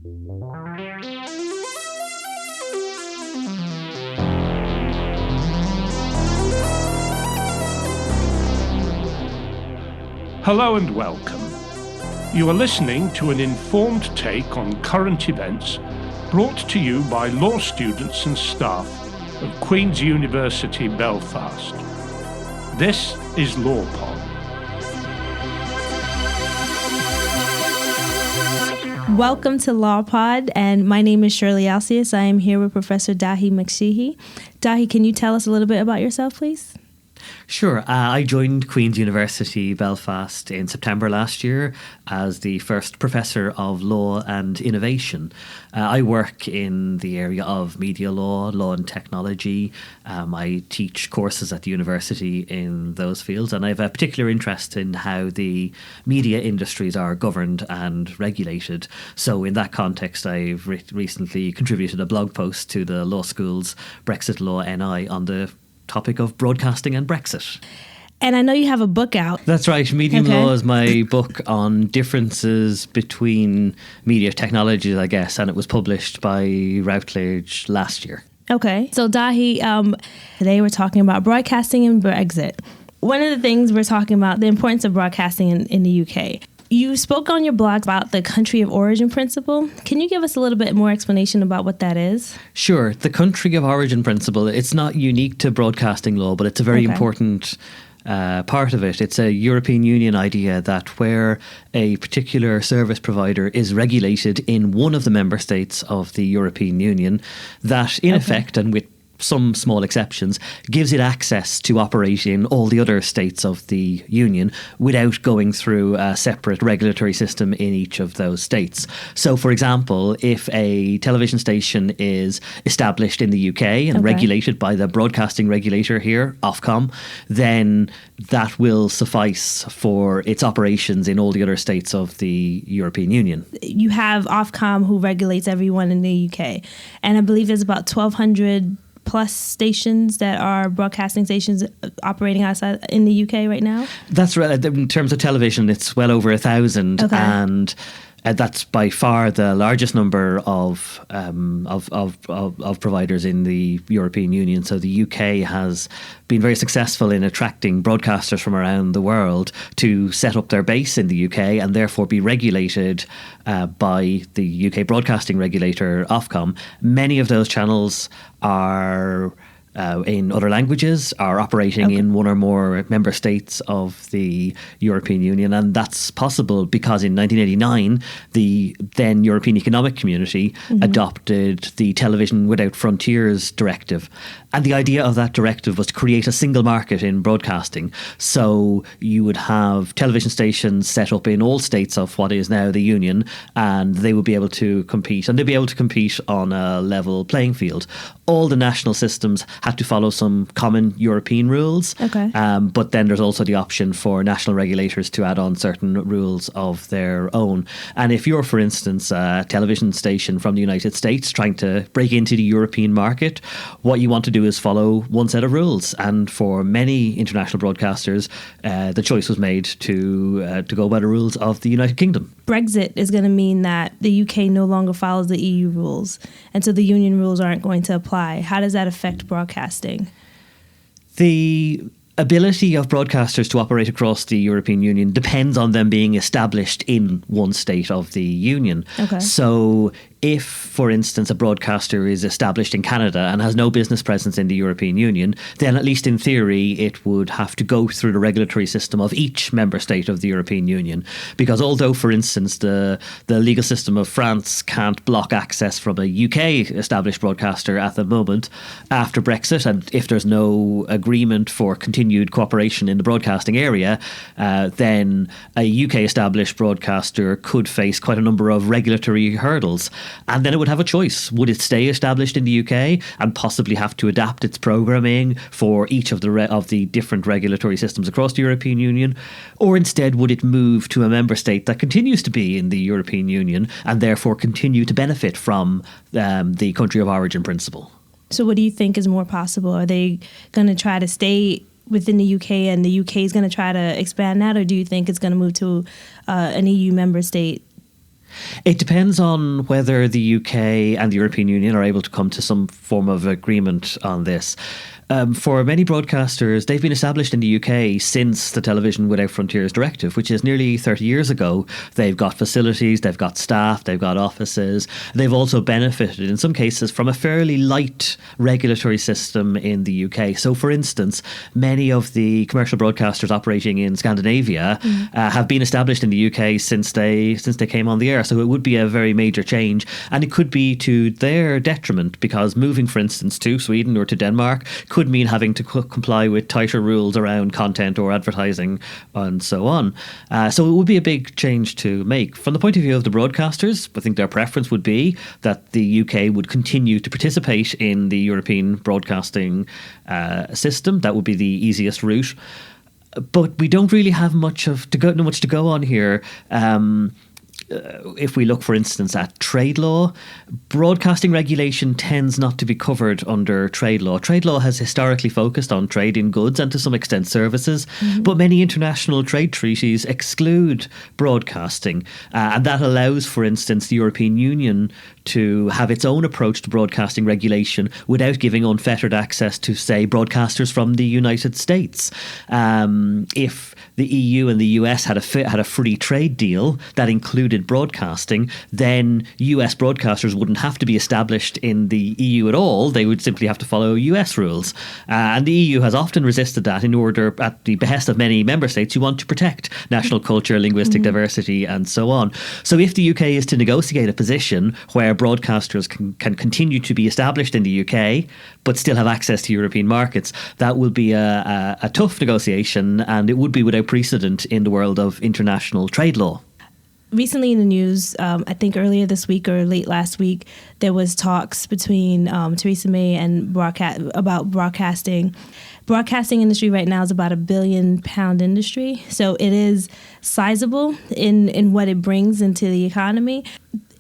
Hello and welcome. You are listening to an informed take on current events brought to you by law students and staff of Queen's University Belfast. This is LawPod. Welcome to LawPod, and my name is Sherlly. I am here with Professor Daithí Mac Síthigh. Daithí, can you tell us a little bit about yourself, please? Sure. I joined Queen's University Belfast in September last year as the first Professor of Law and Innovation. I work in the area of media law, law and technology. I teach courses at the university in those fields, and I have a particular interest in how the media industries are governed and regulated. So in that context, I've recently contributed a blog post to the law school's Brexit Law NI on the topic of broadcasting and Brexit. And I know you have a book out. That's right. Medium Law is my book on differences between media technologies, I guess, and it was published by Routledge last year. Okay. So Daithí, today we're talking about broadcasting and Brexit. One of the things we're talking about, the importance of broadcasting in the UK. You spoke on your blog about the country of origin principle. Can you give us a little bit more explanation about what that is? Sure. The country of origin principle, it's not unique to broadcasting law, but it's a very important part of it. It's a European Union idea that where a particular service provider is regulated in one of the member states of the European Union, that in effect, and with some small exceptions, gives it access to operate in all the other states of the Union without going through a separate regulatory system in each of those states. So, for example, if a television station is established in the UK and regulated by the broadcasting regulator here, Ofcom, then that will suffice for its operations in all the other states of the European Union. You have Ofcom who regulates everyone in the UK, and I believe there's about 1,200 plus stations that are broadcasting stations operating outside in the UK right now? That's right. In terms of television, it's well over 1,000, and that's by far the largest number of providers in the European Union. So the UK has been very successful in attracting broadcasters from around the world to set up their base in the UK and therefore be regulated by the UK broadcasting regulator, Ofcom. Many of those channels are in other languages, are operating in one or more member states of the European Union. And that's possible because in 1989, the then European Economic Community adopted the Television Without Frontiers directive. And the idea of that directive was to create a single market in broadcasting. So you would have television stations set up in all states of what is now the Union, and they would be able to compete. And they'd be able to compete on a level playing field. All the national systems had to follow some common European rules. But then there's also the option for national regulators to add on certain rules of their own. And if you're, for instance, a television station from the United States trying to break into the European market, what you want to do is follow one set of rules. And for many international broadcasters, the choice was made to go by the rules of the United Kingdom. Brexit is going to mean that the UK no longer follows the EU rules, and so the union rules aren't going to apply. How does that affect broadcasting? The ability of broadcasters to operate across the European Union depends on them being established in one state of the Union. So if, for instance, a broadcaster is established in Canada and has no business presence in the European Union, then at least in theory it would have to go through the regulatory system of each member state of the European Union. Because although, for instance, the legal system of France can't block access from a UK established broadcaster at the moment, after Brexit, and if there's no agreement for continued cooperation in the broadcasting area, then a UK established broadcaster could face quite a number of regulatory hurdles. And then it would have a choice. Would it stay established in the UK and possibly have to adapt its programming for each of the different regulatory systems across the European Union? Or instead, would it move to a member state that continues to be in the European Union and therefore continue to benefit from the country of origin principle? So what do you think is more possible? Are they going to try to stay within the UK and the UK is going to try to expand that? Or do you think it's going to move to an EU member state? It depends on whether the UK and the European Union are able to come to some form of agreement on this. For many broadcasters, they've been established in the UK since the Television Without Frontiers Directive, which is nearly 30 years ago. They've got facilities, they've got staff, they've got offices. They've also benefited, in some cases, from a fairly light regulatory system in the UK. So, for instance, many of the commercial broadcasters operating in Scandinavia have been established in the UK since they came on the air. So it would be a very major change. And it could be to their detriment, because moving, for instance, to Sweden or to Denmark could mean having to comply with tighter rules around content or advertising and so on. So it would be a big change to make. From the point of view of the broadcasters, I think their preference would be that the UK would continue to participate in the European broadcasting system. That would be the easiest route. But we don't really have much to go on here. If we look, for instance, at trade law, broadcasting regulation tends not to be covered under trade law. Trade law has historically focused on trade in goods and to some extent services, but many international trade treaties exclude broadcasting. And that allows, for instance, the European Union to have its own approach to broadcasting regulation without giving unfettered access to, say, broadcasters from the United States. If the EU and the US had a free trade deal that included broadcasting, then US broadcasters wouldn't have to be established in the EU at all. They would simply have to follow US rules. And the EU has often resisted that in order, at the behest of many member states who want to protect national culture, linguistic diversity, and so on. So if the UK is to negotiate a position where broadcasters can continue to be established in the UK but still have access to European markets, that will be a tough negotiation, and it would be without precedent in the world of international trade law. Recently in the news, I think earlier this week or late last week, there was talks between Theresa May and about broadcasting. Broadcasting industry right now is about £1 billion industry, so it is sizable in what it brings into the economy.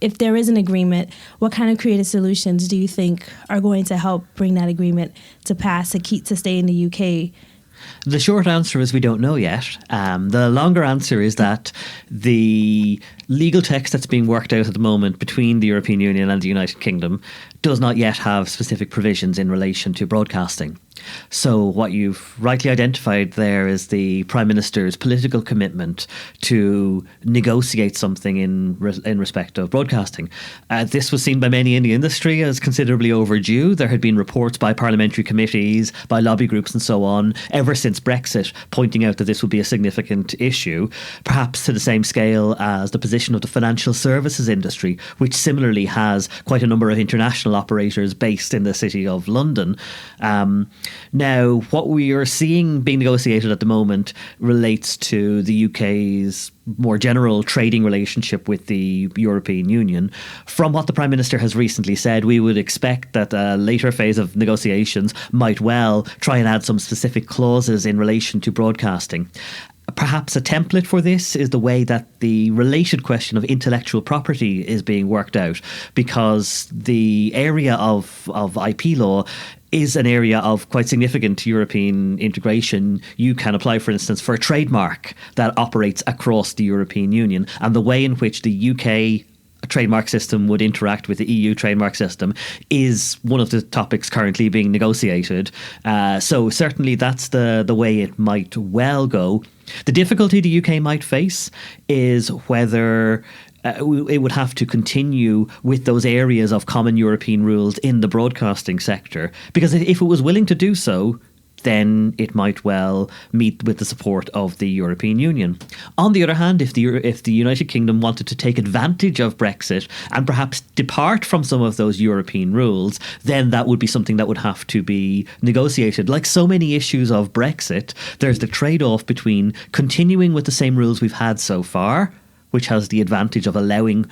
If there is an agreement, what kind of creative solutions do you think are going to help bring that agreement to pass to stay in the UK? The short answer is we don't know yet. The longer answer is that the legal text that's being worked out at the moment between the European Union and the United Kingdom does not yet have specific provisions in relation to broadcasting. So what you've rightly identified there is the Prime Minister's political commitment to negotiate something in respect of broadcasting. This was seen by many in the industry as considerably overdue. There had been reports by parliamentary committees, by lobby groups and so on, ever since Brexit, pointing out that this would be a significant issue, perhaps to the same scale as the position of the financial services industry, which similarly has quite a number of international operators based in the city of London. Now, what we are seeing being negotiated at the moment relates to the UK's more general trading relationship with the European Union. From what the Prime Minister has recently said, we would expect that a later phase of negotiations might well try and add some specific clauses in relation to broadcasting. Perhaps a template for this is the way that the related question of intellectual property is being worked out, because the area of IP law is an area of quite significant European integration. You can apply, for instance, for a trademark that operates across the European Union, and the way in which the UK trademark system would interact with the EU trademark system is one of the topics currently being negotiated. So certainly that's the way it might well go. The difficulty the UK might face is whether it would have to continue with those areas of common European rules in the broadcasting sector, because if it was willing to do so, then it might well meet with the support of the European Union. On the other hand, if the United Kingdom wanted to take advantage of Brexit and perhaps depart from some of those European rules, then that would be something that would have to be negotiated. Like so many issues of Brexit, there's the trade-off between continuing with the same rules we've had so far, which has the advantage of allowing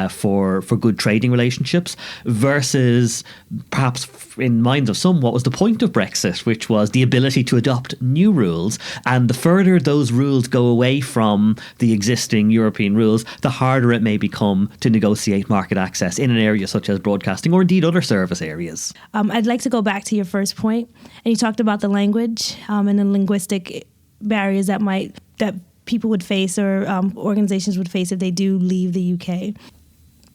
for good trading relationships, versus perhaps in minds of some what was the point of Brexit, which was the ability to adopt new rules. And the further those rules go away from the existing European rules, the harder it may become to negotiate market access in an area such as broadcasting or indeed other service areas. I'd like to go back to your first point, and you talked about the language and the linguistic barriers that people would face or organizations would face if they do leave the UK.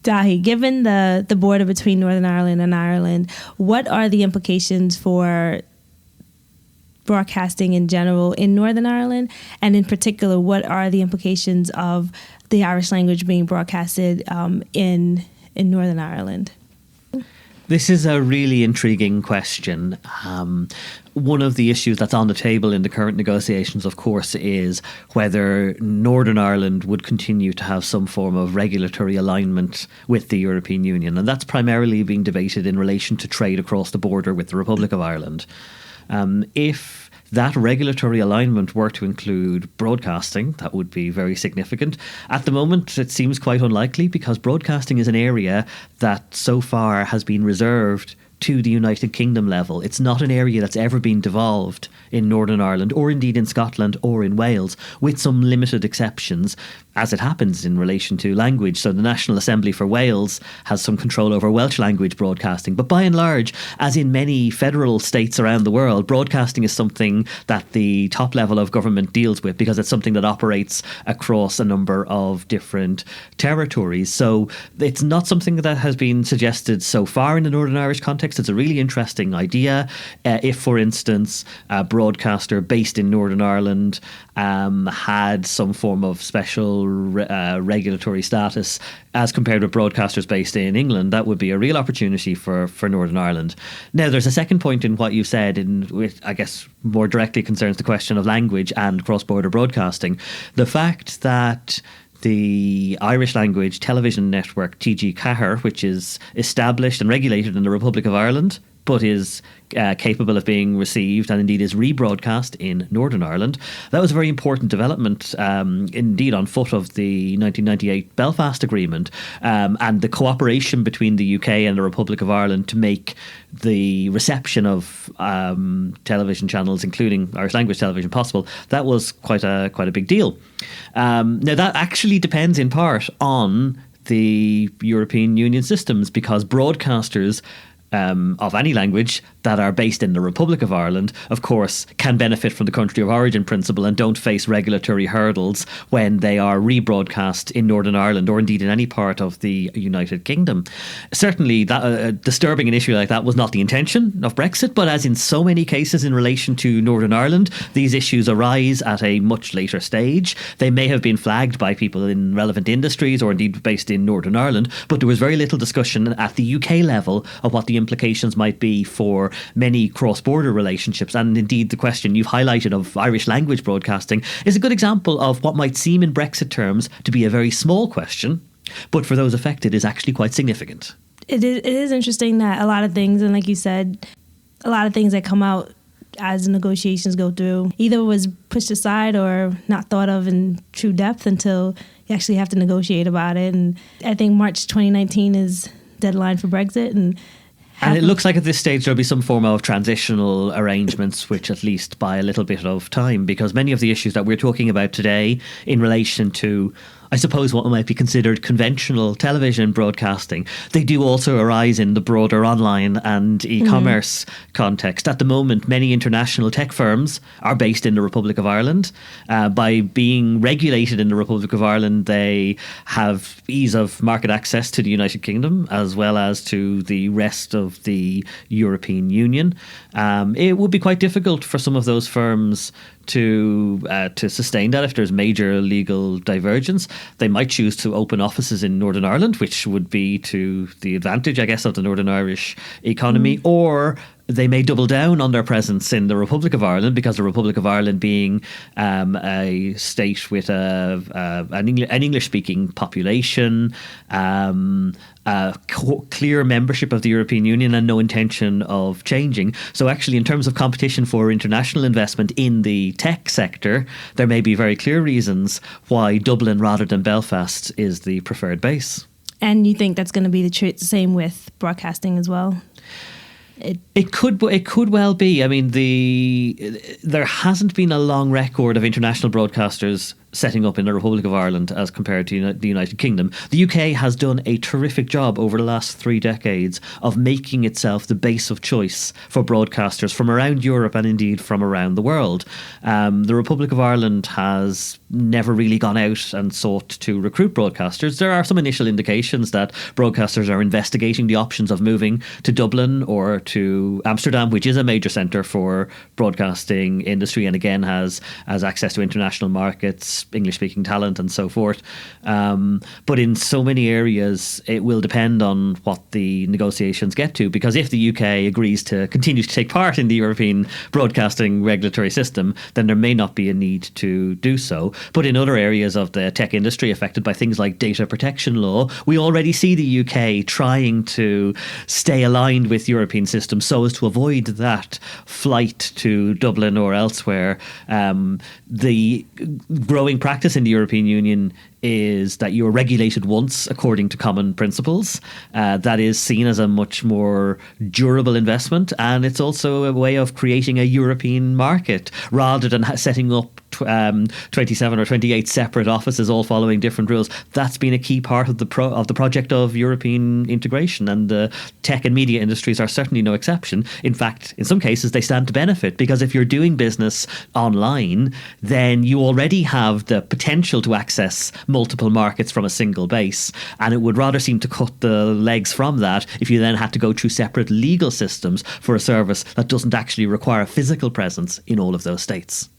Daithí, given the border between Northern Ireland and Ireland, what are the implications for broadcasting in general in Northern Ireland? And in particular, what are the implications of the Irish language being broadcasted in Northern Ireland? This is a really intriguing question. One of the issues that's on the table in the current negotiations, of course, is whether Northern Ireland would continue to have some form of regulatory alignment with the European Union. And that's primarily being debated in relation to trade across the border with the Republic of Ireland. If that regulatory alignment were to include broadcasting, that would be very significant. At the moment, it seems quite unlikely because broadcasting is an area that so far has been reserved to the United Kingdom level. It's not an area that's ever been devolved in Northern Ireland or indeed in Scotland or in Wales, with some limited exceptions, as it happens in relation to language. So the National Assembly for Wales has some control over Welsh language broadcasting. But by and large, as in many federal states around the world, broadcasting is something that the top level of government deals with because it's something that operates across a number of different territories. So it's not something that has been suggested so far in the Northern Irish context. It's a really interesting idea. If, for instance, a broadcaster based in Northern Ireland had some form of special regulatory status as compared with broadcasters based in England, that would be a real opportunity for Northern Ireland. Now, there's a second point in what you said, which I guess more directly concerns the question of language and cross-border broadcasting. The fact that the Irish language television network TG Cahir, which is established and regulated in the Republic of Ireland, but is capable of being received and indeed is rebroadcast in Northern Ireland. That was a very important development, indeed on foot of the 1998 Belfast Agreement, and the cooperation between the UK and the Republic of Ireland to make the reception of television channels, including Irish language television, possible. That was quite a big deal. Now that actually depends in part on the European Union systems, because broadcasters of any language that are based in the Republic of Ireland, of course, can benefit from the country of origin principle and don't face regulatory hurdles when they are rebroadcast in Northern Ireland or indeed in any part of the United Kingdom. Certainly, that disturbing an issue like that was not the intention of Brexit, but as in so many cases in relation to Northern Ireland, these issues arise at a much later stage. They may have been flagged by people in relevant industries or indeed based in Northern Ireland, but there was very little discussion at the UK level of what the implications might be for many cross-border relationships. And indeed, the question you've highlighted of Irish language broadcasting is a good example of what might seem in Brexit terms to be a very small question, but for those affected is actually quite significant. It is interesting that a lot of things, and like you said, a lot of things that come out as the negotiations go through either was pushed aside or not thought of in true depth until you actually have to negotiate about it. And I think March 2019 is deadline for Brexit, and it looks like at this stage there'll be some form of transitional arrangements which at least buy a little bit of time, because many of the issues that we're talking about today in relation to, I suppose, what might be considered conventional television broadcasting, they do also arise in the broader online and e-commerce context. At the moment, many international tech firms are based in the Republic of Ireland. By being regulated in the Republic of Ireland, they have ease of market access to the United Kingdom as well as to the rest of the European Union. It would be quite difficult for some of those firms to sustain that if there's major legal divergence. They might choose to open offices in Northern Ireland, which would be to the advantage, I guess, of the Northern Irish economy, or they may double down on their presence in the Republic of Ireland, because the Republic of Ireland being a state with an English-speaking population, clear membership of the European Union and no intention of changing. So actually, in terms of competition for international investment in the tech sector, there may be very clear reasons why Dublin rather than Belfast is the preferred base. And you think that's going to be the same with broadcasting as well? It could well be. I mean, there hasn't been a long record of international broadcasters setting up in the Republic of Ireland as compared to the United Kingdom. The UK has done a terrific job over the last 3 decades of making itself the base of choice for broadcasters from around Europe and indeed from around the world. The Republic of Ireland has never really gone out and sought to recruit broadcasters. There are some initial indications that broadcasters are investigating the options of moving to Dublin or to Amsterdam, which is a major centre for broadcasting industry and again has access to international markets, English-speaking talent and so forth. But in so many areas, it will depend on what the negotiations get to, because if the UK agrees to continue to take part in the European broadcasting regulatory system, then there may not be a need to do so. But in other areas of the tech industry affected by things like data protection law, we already see the UK trying to stay aligned with European systems so as to avoid that flight to Dublin or elsewhere. The growing practice in the European Union is that you're regulated once according to common principles. That is seen as a much more durable investment, and it's also a way of creating a European market rather than setting up 27 or 28 separate offices all following different rules. That's been a key part of the project of European integration, and the tech and media industries are certainly no exception. In fact, in some cases they stand to benefit, because if you're doing business online, then you already have the potential to access multiple markets from a single base, and it would rather seem to cut the legs from that if you then had to go through separate legal systems for a service that doesn't actually require a physical presence in all of those states.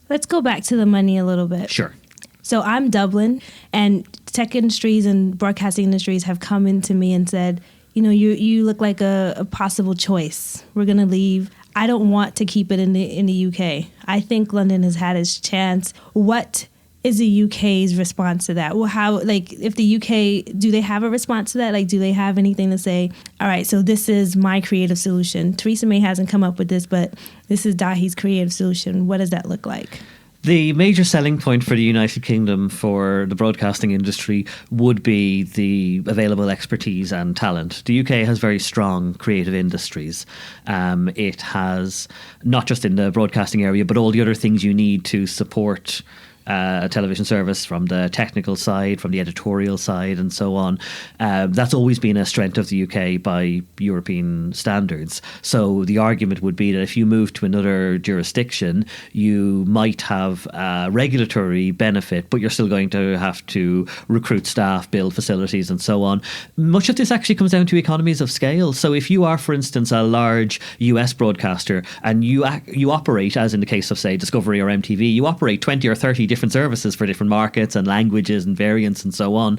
Let's go back to the money a little bit. Sure. So I'm Dublin, and tech industries and broadcasting industries have come into me and said, you look like a possible choice. We're going to leave. I don't want to keep it in the UK. I think London has had its chance. What is the UK's response to that? Well, if the UK, do they have a response to that? Do they have anything to say, all right, so this is my creative solution. Theresa May hasn't come up with this, but this is Daithí's creative solution. What does that look like? The major selling point for the United Kingdom for the broadcasting industry would be the available expertise and talent. The UK has very strong creative industries. It has, not just in the broadcasting area, but all the other things you need to support a television service, from the technical side, from the editorial side, and so on. That's always been a strength of the UK by European standards. So the argument would be that if you move to another jurisdiction, you might have a regulatory benefit, but you're still going to have to recruit staff, build facilities, and so on. Much of this actually comes down to economies of scale. So if you are, for instance, a large US broadcaster and you operate, as in the case of, say, Discovery or MTV, you operate 20 or 30 different services for different markets and languages and variants and so on.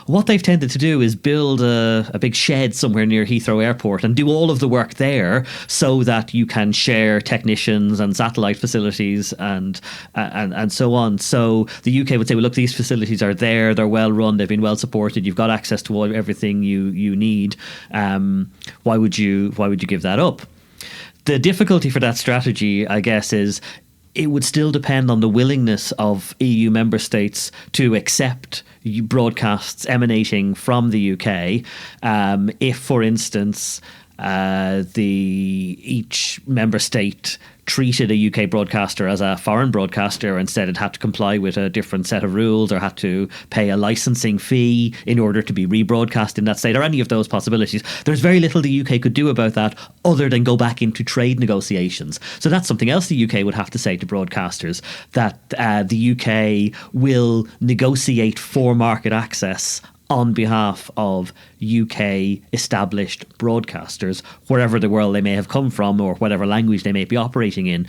What they've tended to do is build a big shed somewhere near Heathrow Airport and do all of the work there so that you can share technicians and satellite facilities and so on. So the UK would say, well, look, these facilities are there, they're well run, they've been well supported, you've got access to everything you need. Why would you give that up? The difficulty for that strategy, I guess, is it would still depend on the willingness of EU member states to accept broadcasts emanating from the UK. If, for instance, each member state treated a UK broadcaster as a foreign broadcaster, instead it had to comply with a different set of rules or had to pay a licensing fee in order to be rebroadcast in that state, or any of those possibilities. There's very little the UK could do about that other than go back into trade negotiations. So that's something else the UK would have to say to broadcasters, that the UK will negotiate for market access on behalf of UK established broadcasters, wherever the world they may have come from or whatever language they may be operating in.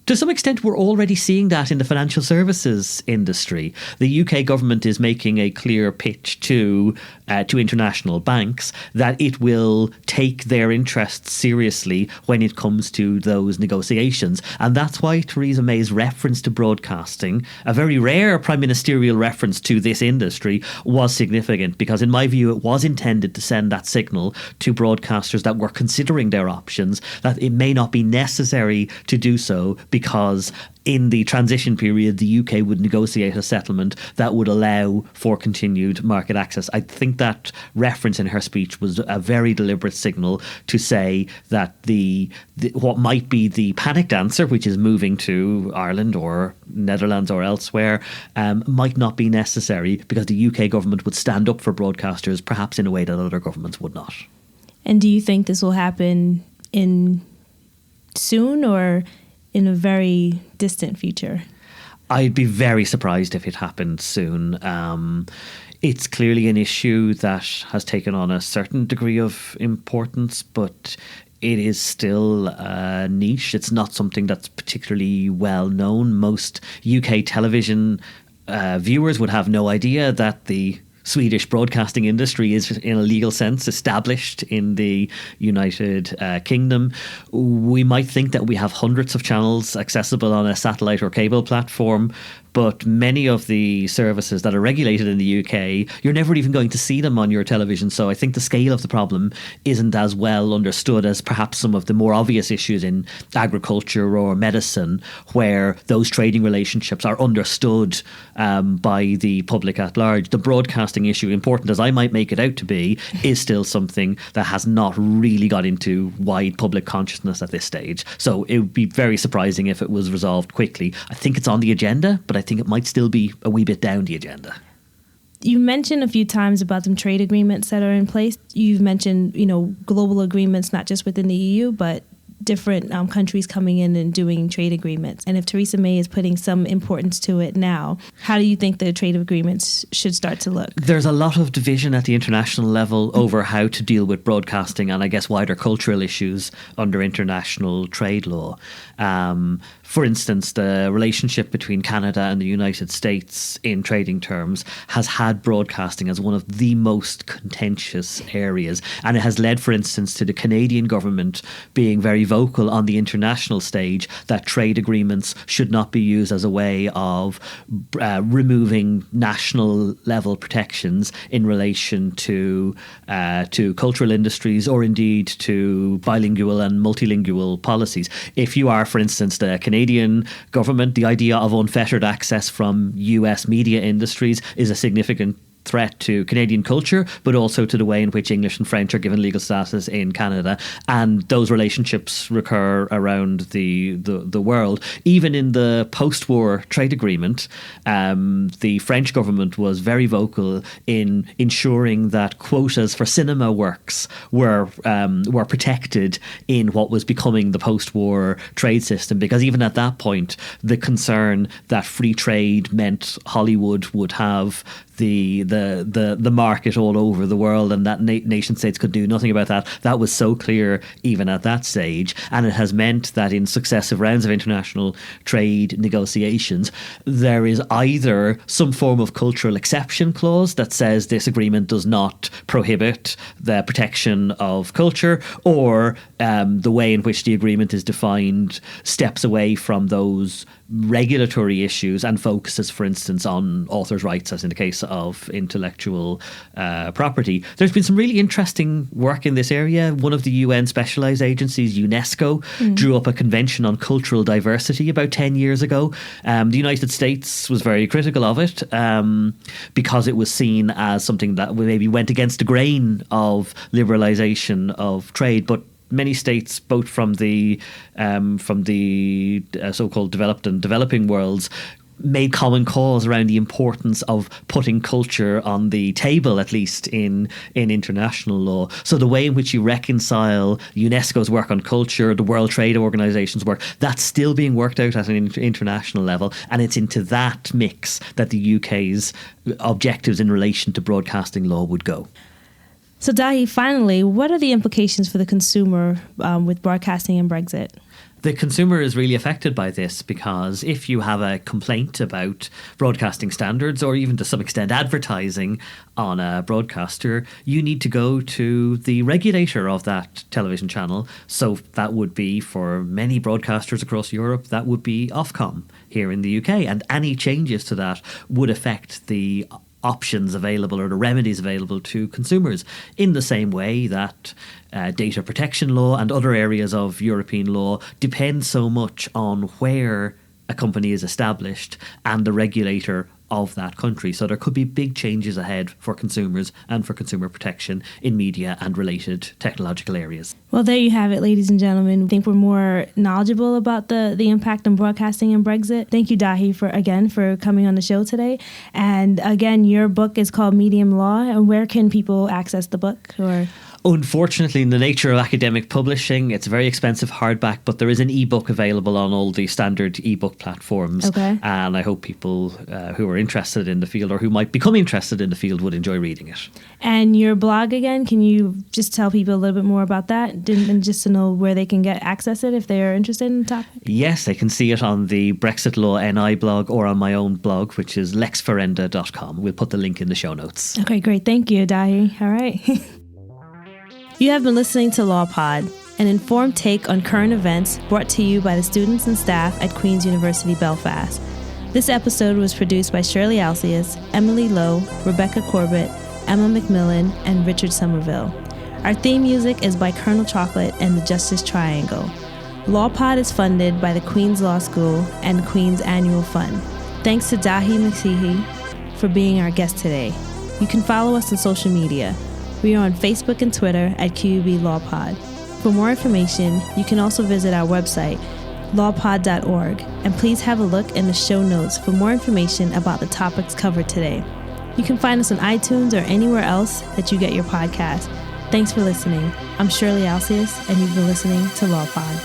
To some extent, we're already seeing that in the financial services industry. The UK government is making a clear pitch to international banks that it will take their interests seriously when it comes to those negotiations. And that's why Theresa May's reference to broadcasting, a very rare prime ministerial reference to this industry, was significant, because in my view it was intended to send that signal to broadcasters that were considering their options that it may not be necessary to do so, because in the transition period, the UK would negotiate a settlement that would allow for continued market access. I think that reference in her speech was a very deliberate signal to say that the what might be the panicked answer, which is moving to Ireland or Netherlands or elsewhere, might not be necessary, because the UK government would stand up for broadcasters perhaps in a way that other governments would not. And do you think this will happen in soon or in a very distant future? I'd be very surprised if it happened soon. It's clearly an issue that has taken on a certain degree of importance, but it is still niche. It's not something that's particularly well known. Most UK television viewers would have no idea that the Swedish broadcasting industry is, in a legal sense, established in the United Kingdom. We might think that we have hundreds of channels accessible on a satellite or cable platform, but many of the services that are regulated in the UK, you're never even going to see them on your television. So I think the scale of the problem isn't as well understood as perhaps some of the more obvious issues in agriculture or medicine, where those trading relationships are understood by the public at large. The broadcasting issue, important as I might make it out to be, is still something that has not really got into wide public consciousness at this stage. So it would be very surprising if it was resolved quickly. I think it's on the agenda, but I think it might still be a wee bit down the agenda. You mentioned a few times about some trade agreements that are in place. You've mentioned, global agreements, not just within the EU, but different countries coming in and doing trade agreements. And if Theresa May is putting some importance to it now, how do you think the trade agreements should start to look? There's a lot of division at the international level over how to deal with broadcasting and, I guess, wider cultural issues under international trade law. For instance, the relationship between Canada and the United States in trading terms has had broadcasting as one of the most contentious areas. And it has led, for instance, to the Canadian government being very vocal on the international stage that trade agreements should not be used as a way of removing national level protections in relation to cultural industries, or indeed to bilingual and multilingual policies. If you are, for instance, the Canadian government, the idea of unfettered access from US media industries is a significant threat to Canadian culture, but also to the way in which English and French are given legal status in Canada. And those relationships recur around the world. Even in the post-war trade agreement, the French government was very vocal in ensuring that quotas for cinema works were protected in what was becoming the post-war trade system, because even at that point, the concern that free trade meant Hollywood would have the market all over the world, and that nation states could do nothing about that. That was so clear even at that stage, and it has meant that in successive rounds of international trade negotiations, there is either some form of cultural exception clause that says this agreement does not prohibit the protection of culture, or the way in which the agreement is defined steps away from those regulatory issues and focuses, for instance, on authors' rights, as in the case of intellectual property. There's been some really interesting work in this area. One of the UN specialised agencies, UNESCO, drew up a convention on cultural diversity about 10 years ago. The United States was very critical of it because it was seen as something that maybe went against the grain of liberalisation of trade, but many states, both from the so-called developed and developing worlds, made common cause around the importance of putting culture on the table, at least in international law. So the way in which you reconcile UNESCO's work on culture, the World Trade Organization's work, that's still being worked out at an international level, and it's into that mix that the UK's objectives in relation to broadcasting law would go. So Daithí, finally, what are the implications for the consumer with broadcasting and Brexit? The consumer is really affected by this, because if you have a complaint about broadcasting standards, or even to some extent advertising on a broadcaster, you need to go to the regulator of that television channel. So that would be, for many broadcasters across Europe, that would be Ofcom here in the UK. And any changes to that would affect the options available, or the remedies available to consumers, in the same way that data protection law and other areas of European law depend so much on where a company is established and the regulator of that country. So there could be big changes ahead for consumers and for consumer protection in media and related technological areas. Well, there you have it, ladies and gentlemen. I think we're more knowledgeable about the impact on broadcasting and Brexit. Thank you, Daithí, for coming on the show today. And again, your book is called Medium Law. And where can people access the book? Unfortunately, in the nature of academic publishing, it's a very expensive hardback, but there is an ebook available on all the standard ebook platforms. Okay. And I hope people who are interested in the field or who might become interested in the field would enjoy reading it. And your blog again, can you just tell people a little bit more about that and just to know where they can access it if they are interested in the topic? Yes, they can see it on the Brexit Law NI blog or on my own blog, which is lexferenda.com. We'll put the link in the show notes. Okay, great. Thank you, Daithí. All right. You have been listening to Law Pod, an informed take on current events brought to you by the students and staff at Queen's University Belfast. This episode was produced by Sherlly, Emily Lowe, Rebecca Corbett, Emma McMillan, and Richard Somerville. Our theme music is by Colonel Chocolate and the Justice Triangle. Law Pod is funded by the Queen's Law School and Queen's Annual Fund. Thanks to Daithí Mac Síthigh for being our guest today. You can follow us on social media. We are on Facebook and Twitter at QUB Law Pod. For more information, you can also visit our website, lawpod.org, and please have a look in the show notes for more information about the topics covered today. You can find us on iTunes or anywhere else that you get your podcast. Thanks for listening. I'm Sherlly, and you've been listening to Law Pod.